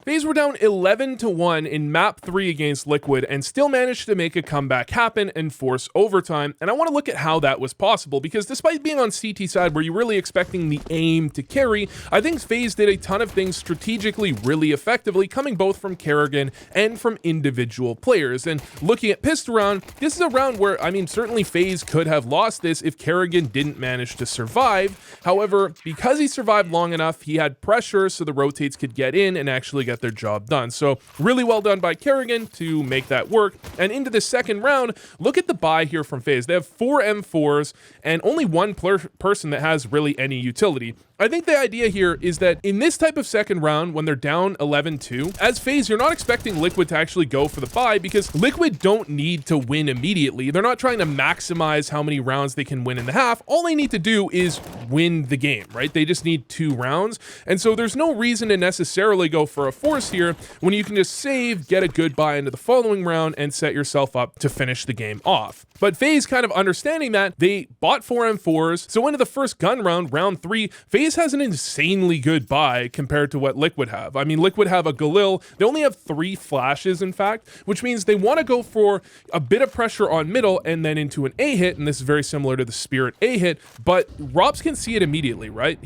Faze were down 11-1 in map 3 against Liquid and still managed to make a comeback happen and force overtime. And I want to look at how that was possible, because despite being on CT side where you're really expecting the aim to carry, I think Faze did a ton of things strategically really effectively, coming both from Kerrigan and from individual players. And looking at pistol round, this is a round where, I mean, certainly Faze could have lost this if Kerrigan didn't manage to survive. However, because he survived long enough, he had pressure so the rotates could get in and actually get their job done. So really well done by Kerrigan to make that work. And into the second round, look at the buy here from Faze. They have 4 M4s and only one person that has really any utility. I think the idea here is that in this type of second round, when they're down 11-2, as Faze, you're not expecting Liquid to actually go for the buy, because Liquid don't need to win immediately. They're not trying to maximize how many rounds they can win in the half. All they need to do is win the game, right? They just need 2 rounds. And so there's no reason to necessarily go for a force here when you can just save, get a good buy into the following round, and set yourself up to finish the game off. But Faze, kind of understanding that, they bought 4 M4s. So into the first gun round, round 3, Faze has an insanely good buy compared to what Liquid have. I mean, Liquid have a Galil. They only have 3 flashes, in fact, which means they want to go for a bit of pressure on middle and then into an A hit. And this is very similar to the Spirit A hit, but Robs can see it immediately, right?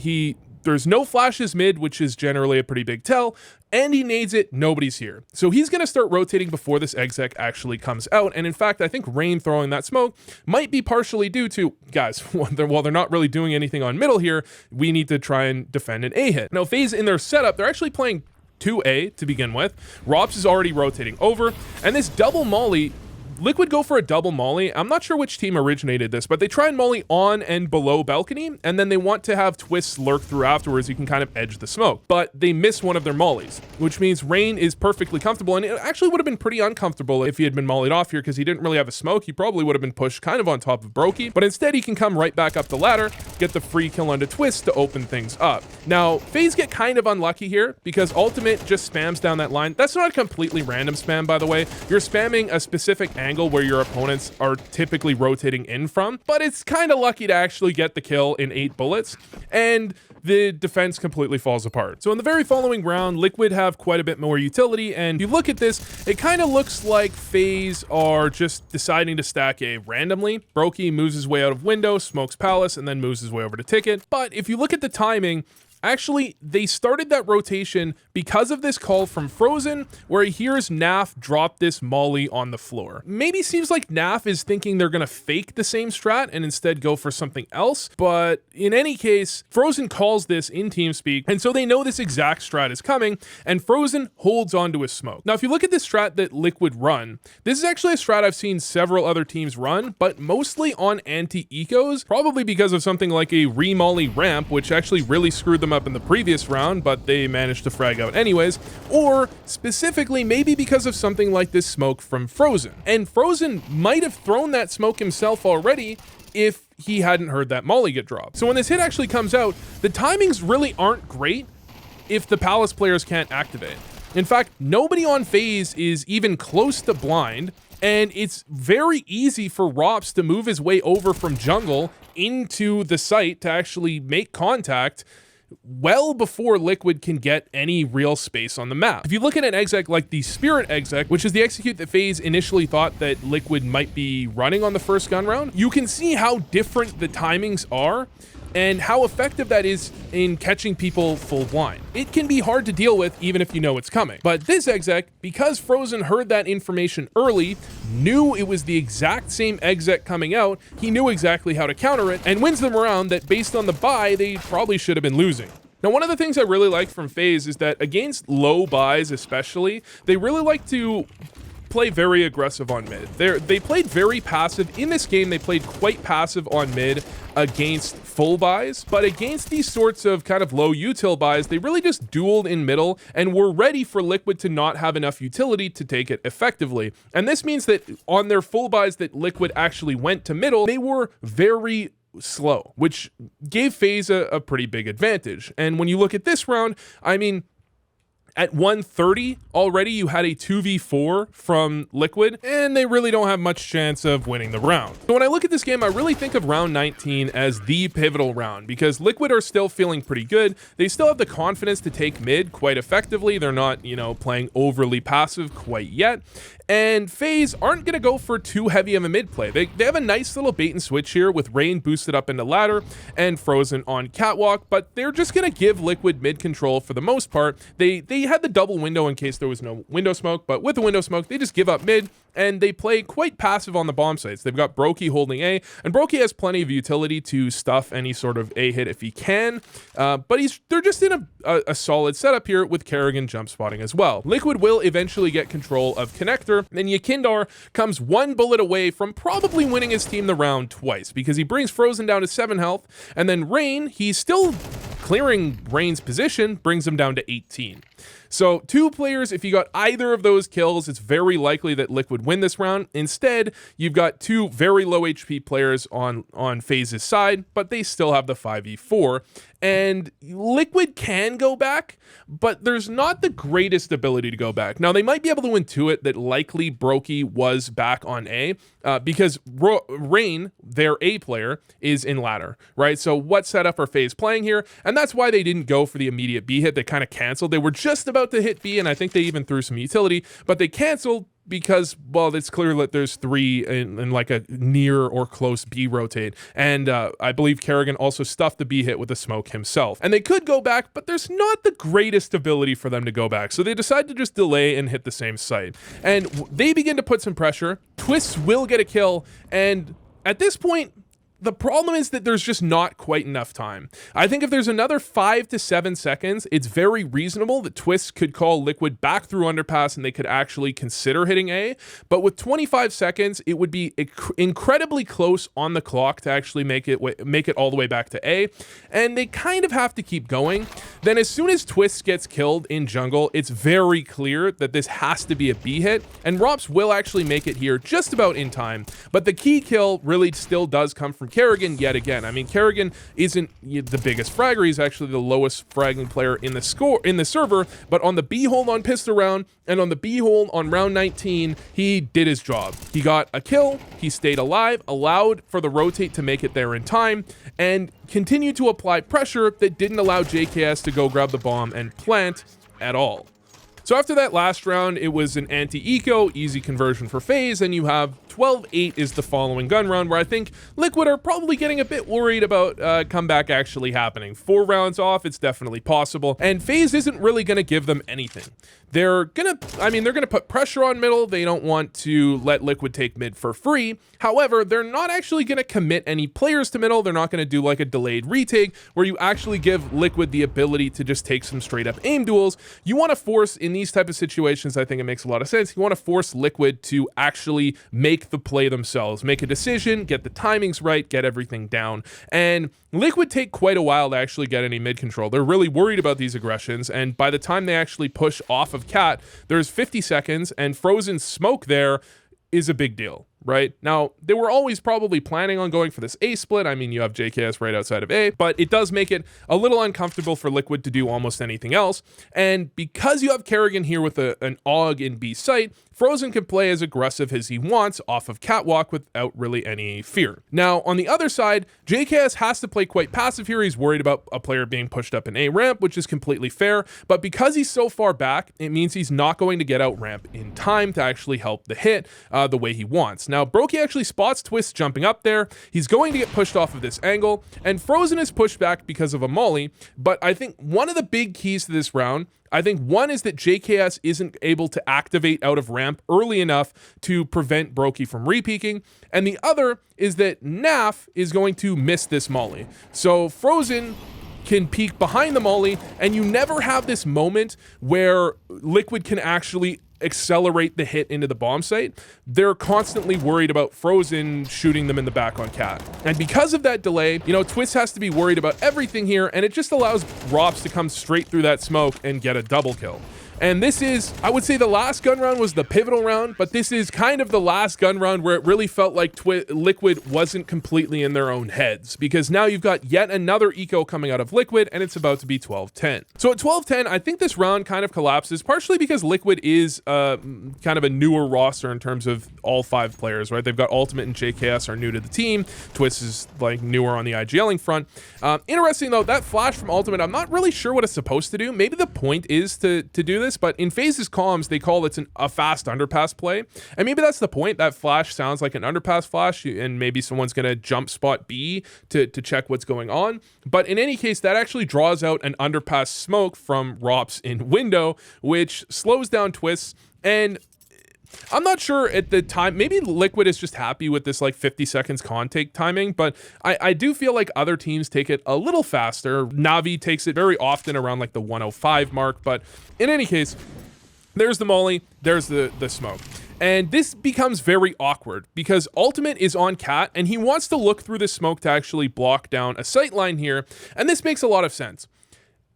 There's no flashes mid, which is generally a pretty big tell, and he nades it, nobody's here. So he's going to start rotating before this exec actually comes out, and in fact, I think Rain throwing that smoke might be partially due to, guys, while they're not really doing anything on middle here, we need to try and defend an A hit. Now, Faze in their setup, they're actually playing 2A to begin with. Robs is already rotating over, and this double molly, Liquid go for a double molly. I'm not sure which team originated this, but they try and molly on and below balcony, and then they want to have twists lurk through afterwards. You can kind of edge the smoke, but they miss one of their mollies, which means Rain is perfectly comfortable, and it actually would have been pretty uncomfortable if he had been mollied off here, because he didn't really have a smoke. He probably would have been pushed kind of on top of Brokey, but instead he can come right back up the ladder, get the free kill onto twist to open things up. Now, Faze get kind of unlucky here because ultimate just spams down that line. That's not a completely random spam, by the way. You're spamming a specific angle where your opponents are typically rotating in from, but it's kind of lucky to actually get the kill in 8 bullets, and the defense completely falls apart. So in the very following round, Liquid have quite a bit more utility, and if you look at this, it kind of looks like Faze are just deciding to stack A randomly. Brokey moves his way out of window, smokes Palace, and then moves his way over to Ticket. But if you look at the timing, actually, they started that rotation because of this call from Frozen, where he hears Naf drop this molly on the floor. Maybe seems like Naf is thinking they're going to fake the same strat and instead go for something else. But in any case, Frozen calls this in TeamSpeak, and so they know this exact strat is coming, and Frozen holds onto his smoke. Now, if you look at this strat that Liquid run, this is actually a strat I've seen several other teams run, but mostly on anti-ecos, probably because of something like a re-molly ramp, which actually really screwed them up in the previous round, but they managed to frag out anyways, or specifically maybe because of something like this smoke from Frozen. And Frozen might have thrown that smoke himself already if he hadn't heard that molly get dropped. So when this hit actually comes out, the timings really aren't great if the Palace players can't activate. In fact, nobody on Faze is even close to blind, and it's very easy for Rops to move his way over from jungle into the site to actually make contact well before Liquid can get any real space on the map. If you look at an exec like the Spirit exec, which is the execute that Faze initially thought that Liquid might be running on the first gun round, you can see how different the timings are and how effective that is in catching people full blind. It can be hard to deal with even if you know it's coming. But this exec, because Frozen heard that information early, knew it was the exact same exec coming out, he knew exactly how to counter it, and wins them around that based on the buy, they probably should have been losing. Now, one of the things I really like from Faze is that against low buys especially, they really like to play very aggressive on mid. They played very passive. In this game, they played quite passive on mid against full buys, but against these sorts of kind of low util buys, they really just dueled in middle and were ready for Liquid to not have enough utility to take it effectively. And this means that on their full buys that Liquid actually went to middle, they were very slow, which gave Faze a pretty big advantage. And when you look at this round, I mean, At 130 already, you had a 2v4 from Liquid, and they really don't have much chance of winning the round. So when I look at this game, I really think of round 19 as the pivotal round, because Liquid are still feeling pretty good. They still have the confidence to take mid quite effectively. They're not, you know, playing overly passive quite yet. And FaZe aren't going to go for too heavy of a mid play. They have a nice little bait and switch here with Rain boosted up into ladder and Frozen on catwalk, but they're just going to give Liquid mid control for the most part. They had the double window in case there was no window smoke, but with the window smoke, they just give up mid and they play quite passive on the bomb sites. They've got Brokey holding A, and Brokey has plenty of utility to stuff any sort of A hit if he can, but they're just in a solid setup here with Kerrigan jump spotting as well. Liquid will eventually get control of Connector, and Yakindar comes one bullet away from probably winning his team the round twice, because he brings Frozen down to 7 health, and then Rain, he's still clearing Rain's position, brings him down to 18. So 2 players, if you got either of those kills, it's very likely that Liquid win this round. Instead, you've got 2 very low HP players on FaZe's side, but they still have the 5v4. And Liquid can go back, but there's not the greatest ability to go back. Now, they might be able to intuit that likely Brokey was back on A, because Rain, their A player, is in ladder, right? So what setup are FaZe playing here? And that's why they didn't go for the immediate B hit. They kind of canceled. They were just about to hit B, and I think they even threw some utility, but they canceled because, well, it's clear that there's 3 in like a near or close B rotate. And I believe Kerrigan also stuffed the B hit with a smoke himself. And they could go back, but there's not the greatest ability for them to go back. So they decide to just delay and hit the same site. And they begin to put some pressure. Twists will get a kill. And at this point, the problem is that there's just not quite enough time. I think if there's another 5 to 7 seconds, it's very reasonable that Twists could call Liquid back through underpass and they could actually consider hitting A. But with 25 seconds, it would be incredibly close on the clock to actually make it all the way back to A. And they kind of have to keep going. Then as soon as Twists gets killed in jungle, it's very clear that this has to be a B hit. And Rops will actually make it here just about in time. But the key kill really still does come from Kerrigan yet again. I mean, Kerrigan isn't the biggest fragger. He's actually the lowest fragging player in the server, but on the B hole on pistol round and on the B hole on round 19, he did his job. He got a kill, he stayed alive, allowed for the rotate to make it there in time, and continued to apply pressure that didn't allow JKS to go grab the bomb and plant at all. So after that last round, it was an anti-eco, easy conversion for FaZe, and you have 12-8 is the following gun round, where I think Liquid are probably getting a bit worried about comeback actually happening. 4 rounds off, it's definitely possible, and FaZe isn't really going to give them anything. They're gonna put pressure on middle. They don't want to let Liquid take mid for free. However, they're not actually gonna commit any players to middle. They're not gonna do like a delayed retake where you actually give Liquid the ability to just take some straight up aim duels. You want to force, in these type of situations, I think it makes a lot of sense. You want to force Liquid to actually make the play themselves, make a decision, get the timings right, get everything down. And Liquid take quite a while to actually get any mid control. They're really worried about these aggressions, and by the time they actually push off of Cat, there's 50 seconds, and Frozen smoke there is a big deal, right? Now, they were always probably planning on going for this A split. I mean, you have JKS right outside of A, but it does make it a little uncomfortable for Liquid to do almost anything else. And because you have Kerrigan here with an AUG in B site, Frozen can play as aggressive as he wants off of catwalk without really any fear. Now, on the other side, JKS has to play quite passive here. He's worried about a player being pushed up in A ramp, which is completely fair. But because he's so far back, it means he's not going to get out ramp in time to actually help the hit the way he wants. Now, Brokey actually spots Twist jumping up there. He's going to get pushed off of this angle, and Frozen is pushed back because of a molly. But I think one of the big keys to this round, I think one is that JKS isn't able to activate out of ramp early enough to prevent Brokey from repeaking. And the other is that Naf is going to miss this molly. So Frozen can peek behind the molly, and you never have this moment where Liquid can actually accelerate the hit into the bomb site. They're constantly worried about Frozen shooting them in the back on Cat. And because of that delay, you know, Twist has to be worried about everything here, and it just allows Rops to come straight through that smoke and get a double kill. And this is, I would say the last gun round was the pivotal round, but this is kind of the last gun round where it really felt like Liquid wasn't completely in their own heads, because now you've got yet another eco coming out of Liquid, and it's about to be 12-10. So at 12-10, I think this round kind of collapses, partially because Liquid is kind of a newer roster in terms of all 5 players, right? They've got Ultimate and JKS are new to the team. Twist is like newer on the IGLing front. Interesting though, that flash from Ultimate, I'm not really sure what it's supposed to do. Maybe the point is to do this, but in Faze's comms, they call it a fast underpass play. And maybe that's the point. That flash sounds like an underpass flash, and maybe someone's going to jump spot B to check what's going on. But in any case, that actually draws out an underpass smoke from Rops in window, which slows down Twists. And I'm not sure at the time, maybe Liquid is just happy with this like 50 seconds con take timing, but I do feel like other teams take it a little faster. Na'Vi takes it very often around like the 105 mark, but in any case, there's the molly, there's the smoke. And this becomes very awkward because Ultimate is on Cat and he wants to look through the smoke to actually block down a sight line here, and this makes a lot of sense.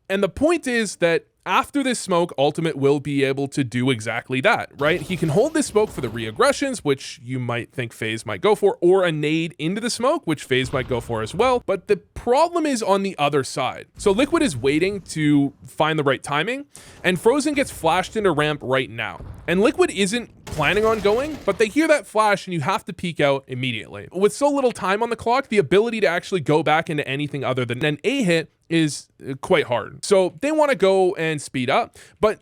And the point is that after this smoke, Ultimate will be able to do exactly that, right? He can hold this smoke for the re-aggressions, which you might think Faze might go for, or a nade into the smoke, which Faze might go for as well. But the problem is on the other side. So Liquid is waiting to find the right timing, and Frozen gets flashed into ramp right now. And Liquid isn't planning on going, but they hear that flash and you have to peek out immediately. With so little time on the clock, the ability to actually go back into anything other than an A hit is quite hard. So they want to go and speed up, but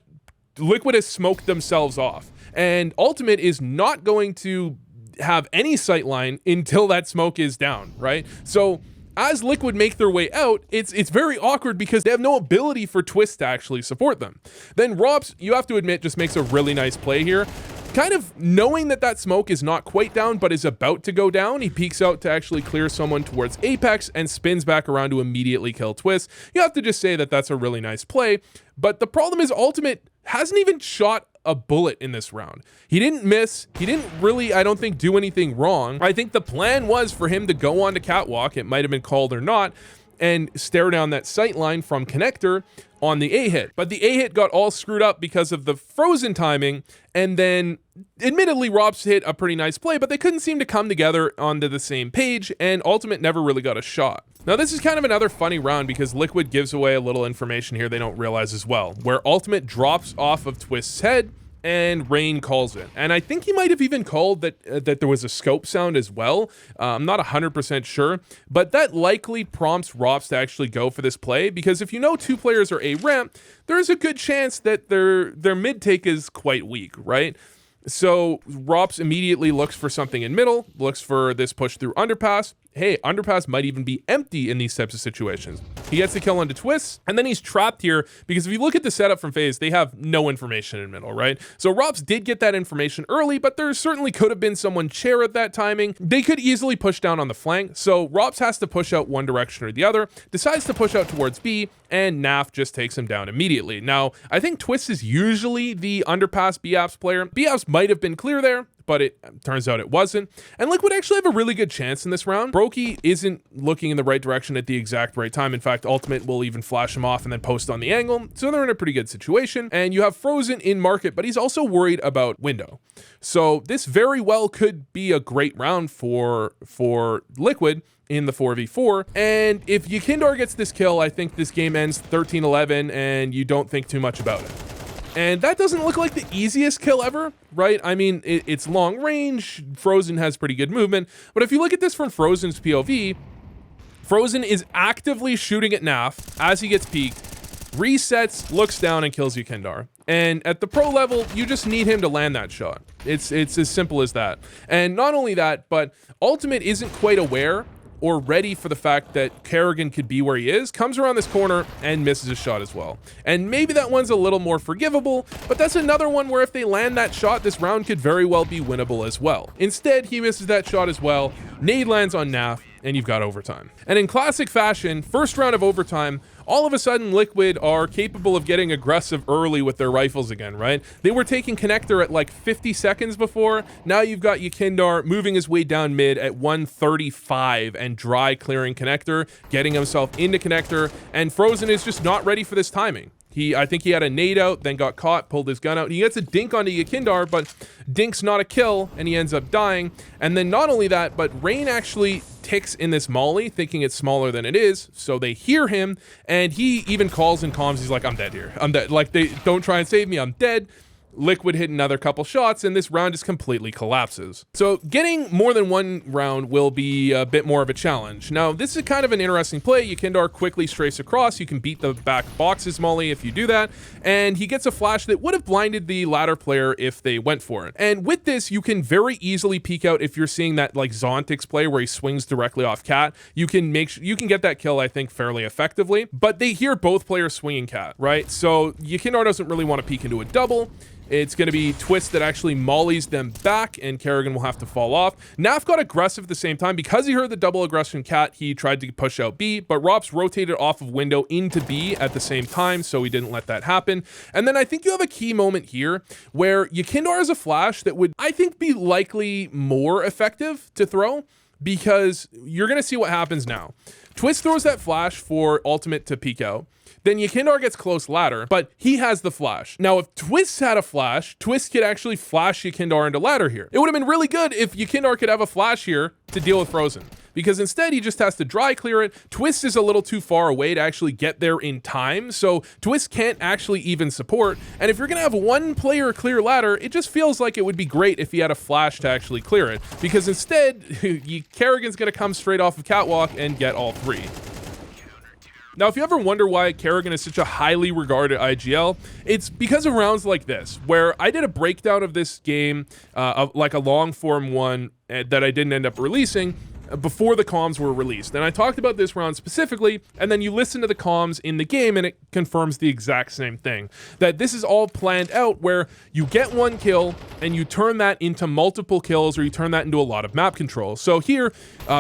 Liquid has smoked themselves off. And Ultimate is not going to have any sight line until that smoke is down, right? So as Liquid make their way out, it's very awkward because they have no ability for Twist to actually support them. Then Rops, you have to admit, just makes a really nice play here. Kind of knowing that that smoke is not quite down, but is about to go down, he peeks out to actually clear someone towards Apex and spins back around to immediately kill Twist. You have to just say that that's a really nice play, but the problem is Ultimate hasn't even shot a bullet in this round. He didn't miss. He didn't really, I don't think, do anything wrong. I think the plan was for him to go on to Catwalk, it might have been called or not, and stare down that sight line from Connector on the A hit. But the A hit got all screwed up because of the Frozen timing, and then admittedly Rops hit a pretty nice play, but they couldn't seem to come together onto the same page, and Ultimate never really got a shot. Now this is kind of another funny round because Liquid gives away a little information here they don't realize as well, where Ultimate drops off of Twist's head and Rain calls it. And I think he might have even called that there was a scope sound as well. I'm not 100% sure, but that likely prompts Rops to actually go for this play, because if you know 2 players are A ramp, there's a good chance that their mid take is quite weak, right? So Rops immediately looks for something in middle, looks for this push through underpass. Hey, underpass might even be empty in these types of situations. He gets the kill onto Twist, and then he's trapped here because if you look at the setup from Faze, they have no information in middle, right? So Rops did get that information early, but there certainly could have been someone chair at that timing. They could easily push down on the flank, so Rops has to push out one direction or the other, decides to push out towards B, and Naf just takes him down immediately. Now, I think Twist is usually the underpass B-Apps player. B-Apps might have been clear there, but it turns out it wasn't. And Liquid actually have a really good chance in this round. Brokey isn't looking in the right direction at the exact right time. In fact, Ultimate will even flash him off and then post on the angle. So they're in a pretty good situation. And you have Frozen in market, but he's also worried about window. So this very well could be a great round for Liquid in the 4v4. And if Yukindar gets this kill, I think this game ends 13-11 and you don't think too much about it. And that doesn't look like the easiest kill ever, right? I mean, it's long range, Frozen has pretty good movement, but if you look at this from Frozen's POV, Frozen is actively shooting at Naf as he gets peeked, resets, looks down, and kills Yukindar. And at the pro level, you just need him to land that shot. It's as simple as that. And not only that, but Ultimate isn't quite aware or ready for the fact that Kerrigan could be where he is, comes around this corner and misses a shot as well. And maybe that one's a little more forgivable, but that's another one where if they land that shot, this round could very well be winnable as well. Instead, he misses that shot as well, nade lands on Naf, and you've got overtime. And in classic fashion, first round of overtime, all of a sudden Liquid are capable of getting aggressive early with their rifles again, right? They were taking Connector at like 50 seconds before. Now you've got Yukindar moving his way down mid at 135 and dry clearing Connector, getting himself into Connector, and Frozen is just not ready for this timing. I think he had a nade out, then got caught, pulled his gun out. He gets a dink onto Yakindar, but dink's not a kill, and he ends up dying. And then not only that, but Rain actually ticks in this molly, thinking it's smaller than it is, so they hear him, and he even calls in comms. He's like, I'm dead here. I'm dead. Like, they don't try and save me. I'm dead. Liquid hit another couple shots, and this round just completely collapses. So getting more than one round will be a bit more of a challenge. Now, this is kind of an interesting play. Yakindar quickly strafes across. You can beat the back boxes molly if you do that, and he gets a flash that would have blinded the ladder player if they went for it. And with this, you can very easily peek out if you're seeing that like Zontix play where he swings directly off Cat. You can get that kill, I think, fairly effectively, but they hear both players swinging Cat, right? So Yakindar doesn't really want to peek into a double. It's going to be Twist that actually mollies them back, and Kerrigan will have to fall off. Naf got aggressive at the same time. Because he heard the double aggression Cat, he tried to push out B, but Rops rotated off of window into B at the same time, so he didn't let that happen. And then I think you have a key moment here where Yakindar has a flash that would, I think, be likely more effective to throw, because you're going to see what happens now. Twist throws that flash for ultimate to peek out. Then Yakindar gets close ladder, but he has the flash. Now, if Twist had a flash, Twist could actually flash Yakindar into ladder here. It would have been really good if Yakindar could have a flash here to deal with Frozen, because instead he just has to dry clear it. Twist is a little too far away to actually get there in time, so Twist can't actually even support. And if you're gonna have one player clear ladder, it just feels like it would be great if he had a flash to actually clear it, because instead, Kerrigan's gonna come straight off of Catwalk and get all three. Now, if you ever wonder why Kerrigan is such a highly regarded IGL, it's because of rounds like this, where I did a breakdown of this game, of like a long form one that I didn't end up releasing before the comms were released. And I talked about this round specifically, and then you listen to the comms in the game and it confirms the exact same thing. That this is all planned out where you get one kill and you turn that into multiple kills, or you turn that into a lot of map control. So here,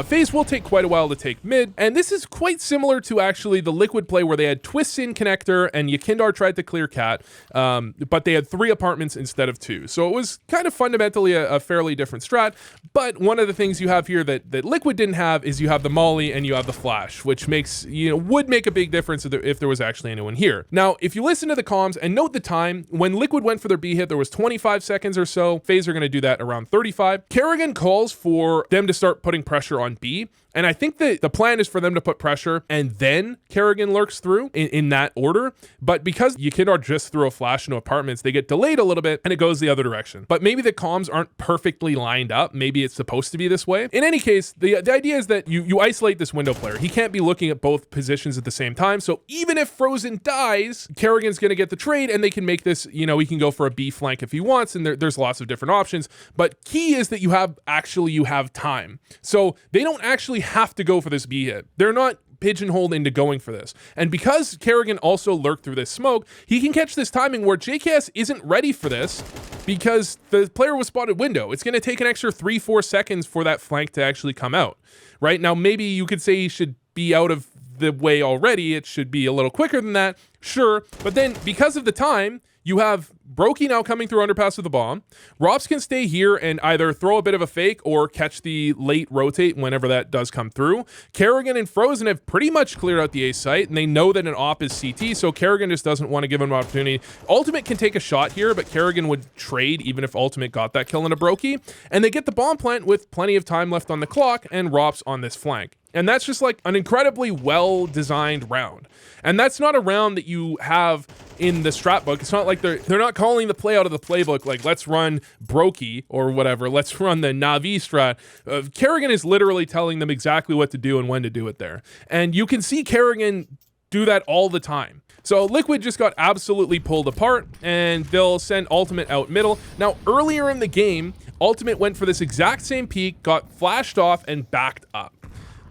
Faze will take quite a while to take mid, and this is quite similar to actually the Liquid play where they had Twists in connector and Yakindar tried to clear Cat, but they had 3 apartments instead of 2. So it was kind of fundamentally a fairly different strat, but one of the things you have here that Liquid didn't have is you have the molly and you have the flash, which makes, would make a big difference if there was actually anyone here. Now, if you listen to the comms and note the time, when Liquid went for their B hit, there was 25 seconds or so. Faze are going to do that around 35. Kerrigan calls for them to start putting pressure on B, and I think that the plan is for them to put pressure and then Kerrigan lurks through in that order. But because Yakindar just threw a flash into apartments, they get delayed a little bit and it goes the other direction. But maybe the comms aren't perfectly lined up. Maybe it's supposed to be this way. In any case, the idea is that you isolate this window player. He can't be looking at both positions at the same time. So even if Frozen dies, Kerrigan's going to get the trade and they can make this, he can go for a B flank if he wants, and there's lots of different options. But key is that you have time. So they don't actually have to go for this B hit. They're not pigeonholed into going for this. And because Kerrigan also lurked through this smoke, he can catch this timing where JKS isn't ready for this because the player was spotted window. It's going to take an extra 3-4 seconds for that flank to actually come out. Right? Now, maybe you could say he should be out of the way already. It should be a little quicker than that. Sure. But then because of the time, you have Brokey now coming through underpass with the bomb. Rops can stay here and either throw a bit of a fake or catch the late rotate whenever that does come through. Kerrigan and Frozen have pretty much cleared out the A site, and they know that an op is CT, so Kerrigan just doesn't want to give him an opportunity. Ultimate can take a shot here, but Kerrigan would trade even if Ultimate got that kill in a Brokey. And they get the bomb plant with plenty of time left on the clock and Rops on this flank. And that's just like an incredibly well-designed round. And that's not a round that you have in the strat book. It's not like they're not calling the play out of the playbook like, let's run Brokey or whatever, let's run the Na'Vi strat. Kerrigan is literally telling them exactly what to do and when to do it there. And you can see Kerrigan do that all the time. So Liquid just got absolutely pulled apart, and they'll send Ultimate out middle. Now, earlier in the game, Ultimate went for this exact same peak, got flashed off, and backed up.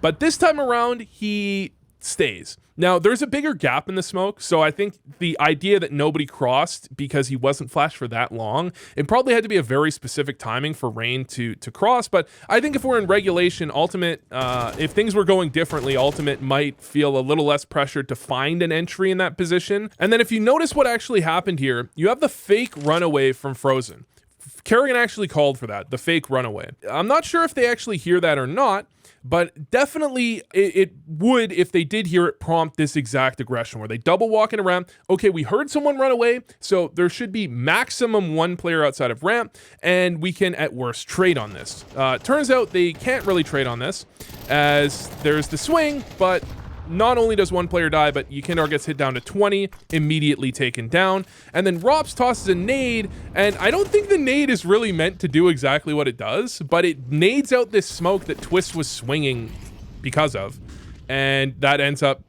But this time around, he stays. Now, there's a bigger gap in the smoke, so I think the idea that nobody crossed because he wasn't flashed for that long, it probably had to be a very specific timing for Rain to cross, but I think if we're in regulation, Ultimate, if things were going differently, Ultimate might feel a little less pressured to find an entry in that position. And then if you notice what actually happened here, you have the fake runaway from Frozen. Kerrigan actually called for that, the fake runaway. I'm not sure if they actually hear that or not, but definitely it would, if they did hear it, prompt this exact aggression where they double walking around. Okay, we heard someone run away, so there should be maximum one player outside of ramp, and we can at worst trade on this. Turns out they can't really trade on this, as there's the swing, but not only does one player die, but Yukindar gets hit down to 20, immediately taken down. And then Rops tosses a nade, and I don't think the nade is really meant to do exactly what it does, but it nades out this smoke that Twist was swinging because of, and that ends up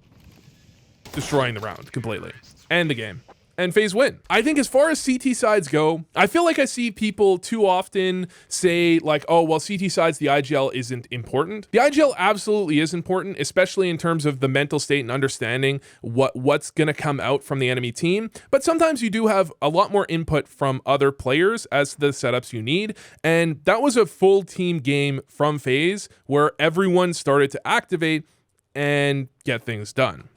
destroying the round completely and the game. And Faze win. I think as far as CT sides go, I feel like I see people too often say like, oh, well, CT sides, the IGL isn't important. The IGL absolutely is important, especially in terms of the mental state and understanding what's going to come out from the enemy team. But sometimes you do have a lot more input from other players as the setups you need. And that was a full team game from Faze where everyone started to activate and get things done.